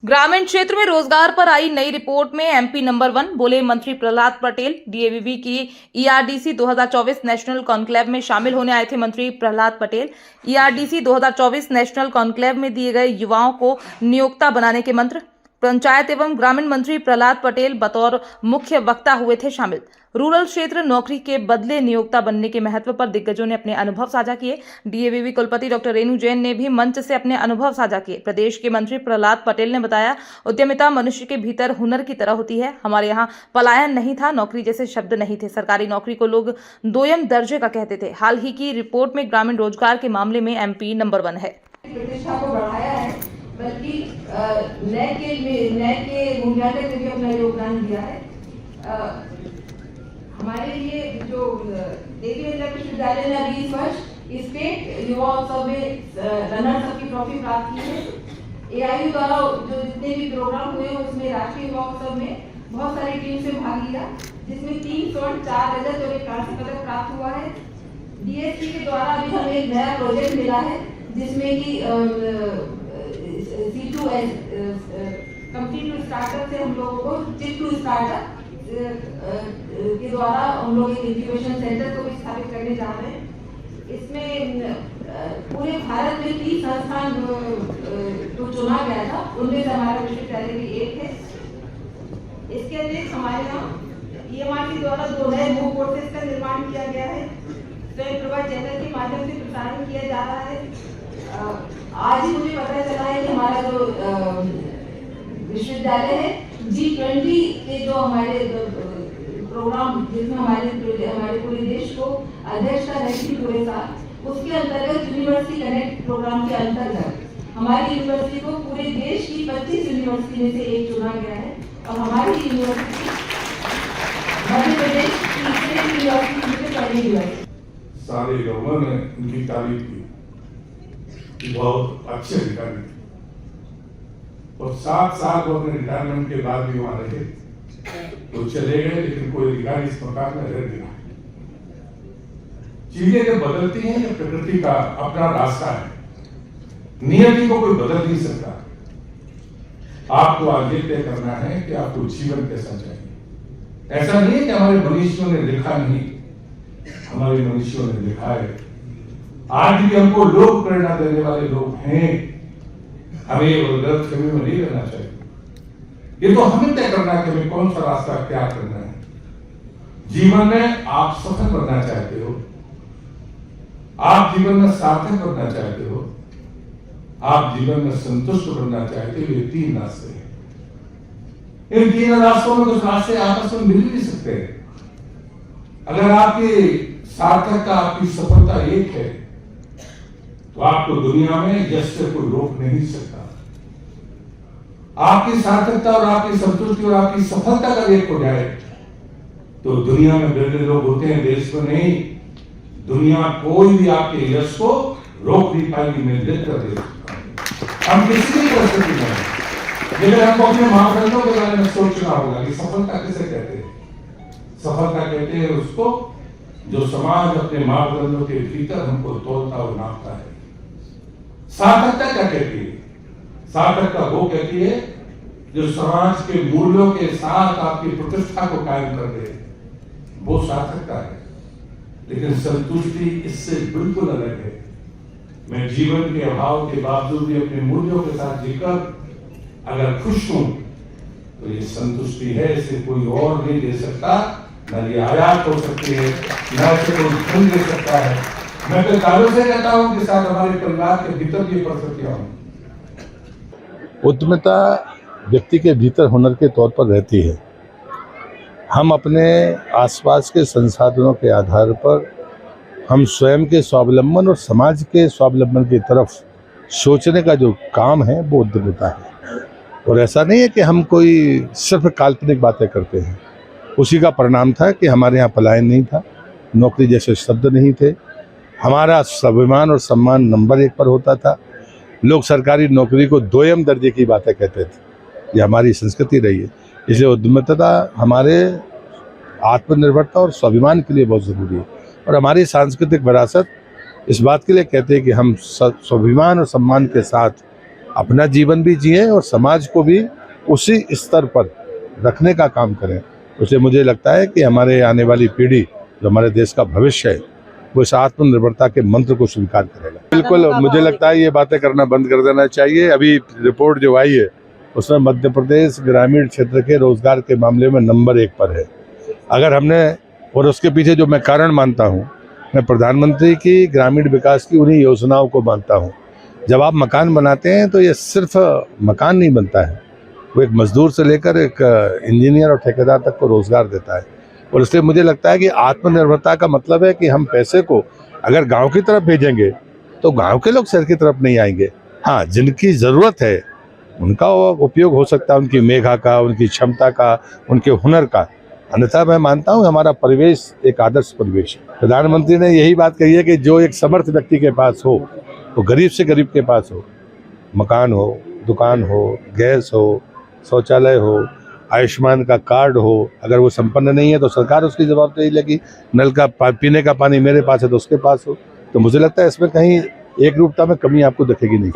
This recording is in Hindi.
ग्रामीण क्षेत्र में रोजगार पर आई नई रिपोर्ट में एमपी नंबर 1 बोले मंत्री प्रहलाद पटेल। डीएवीवी की ईआरडीसी 2024 नेशनल कॉन्क्लेव में शामिल होने आए थे मंत्री प्रहलाद पटेल। ईआरडीसी 2024 नेशनल कॉन्क्लेव में दिए गए युवाओं को नियोक्ता बनाने के मंत्र। पंचायत एवं ग्रामीण मंत्री प्रहलाद पटेल बतौर मुख्य वक्ता हुए थे शामिल। रूरल क्षेत्र नौकरी के बदले नियोक्ता बनने के महत्व पर दिग्गजों ने अपने अनुभव साझा किए। डीएवीवी कुलपति डॉक्टर रेणु जैन ने भी मंच से अपने अनुभव साझा किए। प्रदेश के मंत्री प्रहलाद पटेल ने बताया, उद्यमिता मनुष्य के भीतर हुनर की तरह होती है। हमारे यहाँ पलायन नहीं था, नौकरी जैसे शब्द नहीं थे। सरकारी नौकरी को लोग दोयम दर्जे का कहते थे। हाल ही की रिपोर्ट में ग्रामीण रोजगार के मामले में एमपी नंबर 1 है। प्रतिष्ठा को बढ़ाया है, बल्कि नए के मूल्यांकन में भी अपना योगदान दिया है। हमारे लिए जो देवी विश्वविद्यालय ने अभी इस वर्ष स्टेट युवा उत्सव में रनर्स अप की ट्रॉफी प्राप्त की है। एआईयू द्वारा जो जितने भी प्रोग्राम हुए उसमें राष्ट्रीय युवा उत्सव में बहुत सारी टीम से भाग लिया, जिसमें 3 स्वर्ण 4 रजत और 1 कांस्य पदक प्राप्त हुआ है। डीएससी के द्वारा अभी हमें एक नया प्रोजेक्ट मिला है, जिसमें कि C2S कंप्लीट टू स्टार्टअप से हम लोगों को चिट टू स्टार्टअप के द्वारा हम लोग एक इंक्यूबेशन सेंटर को भी स्थापित करने जा रहे हैं। इसमें पूरे भारत में 30 संस्थान को चुना गया था, उनमें से हमारा विश्वविद्यालय भी एक है। इसके अतिरिक्त हमारे यहाँ EMRC द्वारा 2 नए मूव कोर्सेज का निर्माण किया गया है। स्वयं प्रभा चैनल के माध्यम से प्रसारण किया जा रहा है। आज ही मुझे पता चला है कि हमारा जो विश्वविद्यालय है G20 के जो हमारे प्रोग्राम, जिसमें हमारे पूरे देश को अध्यक्षता रही पूरे साल, उसके अंतर्गत यूनिवर्सिटी कनेक्ट प्रोग्राम के अंतर्गत हमारी यूनिवर्सिटी को पूरे देश की 25 यूनिवर्सिटी में से एक चुना गया है। और हमारी यूनिवर्सिटी मध्य प्रदेश की यूनिवर्सिटी में पहली यूनिवर्सिटी। सारे लोगों ने उनकी तारीफ की, बहुत अच्छे अधिकारी थे और 7 साल वो अपने रिटायरमेंट के बाद भी वहां रहे। तो चले गए, लेकिन कोई अधिकारी इस प्रकार में रह गया। चीजें जब बदलती हैं, ये प्रकृति का अपना रास्ता है, नियति को कोई बदल नहीं सकता। आपको आज ये तय करना है कि आपको जीवन कैसा चाहिए। ऐसा नहीं है कि हमारे मनुष्यों ने लिखा नहीं, हमारे मनुष्यों ने लिखा है। आज भी हमको लोग प्रेरणा देने वाले लोग हैं। हमें गलतफहमी में नहीं रहना चाहिए। ये तो हमें तय करना है कि हमें कौन सा रास्ता क्या करना है। जीवन में आप सफल बनना चाहते हो, आप जीवन में सार्थक बनना चाहते हो, आप जीवन में संतुष्ट बनना चाहते हो, ये 3 रास्ते हैं। इन 3 रास्तों में कुछ रास्ते आपस में मिल नहीं सकते। अगर आपकी सार्थकता, आपकी सफलता एक है, तो आपको दुनिया में यश से कोई रोक नहीं सकता। आपकी सार्थकता और आपकी संतुष्टि और आपकी सफलता का एक हो जाए, तो दुनिया में बड़े लोग होते हैं, देश में नहीं। दुनिया कोई भी आपके यश को रोक नहीं पाएगी। मैं जिद कर दे सकता हूं, हम किसी भी परिस्थिति में, लेकिन हमको अपने मापदंडों के बारे में सोचना होगा कि सफलता किसे कहते हैं। सफलता कहते हैं उसको जो समाज अपने मापदंडों के भीतर हमको तोलता और नापता है। सार्थकता क्या कहती है? सार्थकता वो कहती है जो समाज के मूल्यों के साथ आपकी प्रतिष्ठा को कायम कर दे, वो सार्थकता है। लेकिन संतुष्टि इससे बिल्कुल अलग है। मैं जीवन के अभाव के बावजूद भी अपने मूल्यों के साथ जीकर अगर खुश हूं, तो ये संतुष्टि है। इसे कोई और नहीं दे सकता। न ये आयात हो सकती है, न इसे कोई धन दे सकता है। मैं तो कालों से कहता हूं कि साथ हमारे परिवार के भीतर ये परिस्थितियां हूं। उद्यमिता व्यक्ति के भीतर हुनर के तौर पर रहती है। हम अपने आसपास के संसाधनों के आधार पर हम स्वयं के स्वावलंबन और समाज के स्वावलंबन की तरफ सोचने का जो काम है वो उद्यमिता है। और ऐसा नहीं है कि हम कोई सिर्फ काल्पनिक बातें करते हैं। उसी का परिणाम था कि हमारे यहाँ पलायन नहीं था, नौकरी जैसे शब्द नहीं थे, हमारा स्वाभिमान और सम्मान नंबर 1 पर होता था। लोग सरकारी नौकरी को दोयम दर्जे की बातें कहते थे। ये हमारी संस्कृति रही है। इसलिए उद्यमिता हमारे आत्मनिर्भरता और स्वाभिमान के लिए बहुत ज़रूरी है। और हमारी सांस्कृतिक विरासत इस बात के लिए कहते हैं कि हम स्वाभिमान और सम्मान के साथ अपना जीवन भी जिएं और समाज को भी उसी स्तर पर रखने का काम करें। इसलिए मुझे लगता है कि हमारे आने वाली पीढ़ी जो हमारे देश का भविष्य है वो इस आत्मनिर्भरता के मंत्र को स्वीकार करेगा। बिल्कुल, मुझे लगता है ये बातें करना बंद कर देना चाहिए। अभी रिपोर्ट जो आई है उसमें मध्य प्रदेश ग्रामीण क्षेत्र के रोजगार के मामले में नंबर 1 पर है। अगर हमने, और उसके पीछे जो मैं कारण मानता हूँ, मैं प्रधानमंत्री की ग्रामीण विकास की उन्हीं योजनाओं को मानता हूँ। जब आप मकान बनाते हैं तो ये सिर्फ मकान नहीं बनता है, वो एक मजदूर से लेकर एक इंजीनियर और ठेकेदार तक को रोजगार देता है। और इसलिए मुझे लगता है कि आत्मनिर्भरता का मतलब है कि हम पैसे को अगर गांव की तरफ भेजेंगे तो गांव के लोग शहर की तरफ नहीं आएंगे। हाँ, जिनकी ज़रूरत है उनका उपयोग हो सकता है, उनकी मेधा का, उनकी क्षमता का, उनके हुनर का। अन्यथा मैं मानता हूँ हमारा परिवेश एक आदर्श परिवेश है। प्रधानमंत्री ने यही बात कही है कि जो एक समर्थ व्यक्ति के पास हो, तो गरीब से गरीब के पास हो, मकान हो, दुकान हो, गैस हो, शौचालय हो, आयुष्मान का कार्ड हो। अगर वो संपन्न नहीं है तो सरकार उसकी जवाबदेही लेगी। नल का पीने का पानी मेरे पास है तो उसके पास हो। तो मुझे लगता है इसमें कहीं एक रूपता में कमी आपको दिखेगी नहीं।